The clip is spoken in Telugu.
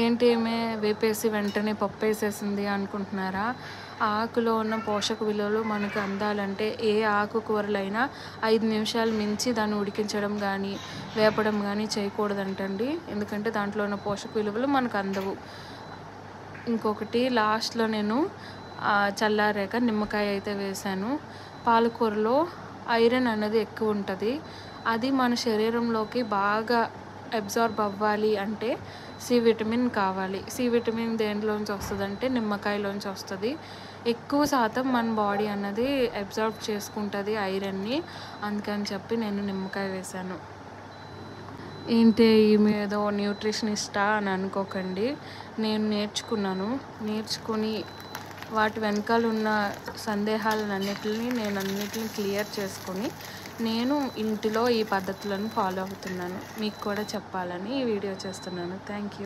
ఏంటి ఈమె వేపేసి వెంటనే పప్పు వేసేసింది అనుకుంటున్నారా? ఆకులో ఉన్న పోషక విలువలు మనకు అందాలంటే ఏ ఆకుకూరలైనా 5 నిమిషాలు మించి దాన్ని ఉడికించడం కానీ వేపడం కానీ చేయకూడదంటండి. ఎందుకంటే దాంట్లో ఉన్న పోషక విలువలు మనకు అందవు. ఇంకొకటి లాస్ట్లో నేను చల్లారాక నిమ్మకాయ అయితే వేశాను. పాలకూరలో ఐరన్ అనేది ఎక్కువ ఉంటుంది. అది మన శరీరంలోకి బాగా అబ్జార్బ్ అవ్వాలి అంటే సి విటమిన్ కావాలి. సి విటమిన్ దేంట్లోంచి వస్తుందంటే నిమ్మకాయలోంచి వస్తుంది. ఎక్కువ శాతం మన బాడీ అన్నది అబ్జార్బ్ చేసుకుంటుంది ఐరన్ని. అందుకని చెప్పి నేను నిమ్మకాయ వేశాను. ఏంటి ఈమె ఏదో న్యూట్రిషనిస్టా అని అనుకోకండి. నేను నేర్చుకుని వాటి వెనకాల ఉన్న సందేహాలన్నిటిని అన్నిటిని క్లియర్ చేసుకొని నేను ఇంటిలో ఈ పద్ధతులను ఫాలో అవుతున్నాను. మీకు కూడా చెప్పాలని ఈ వీడియో చేస్తున్నాను. Thank you.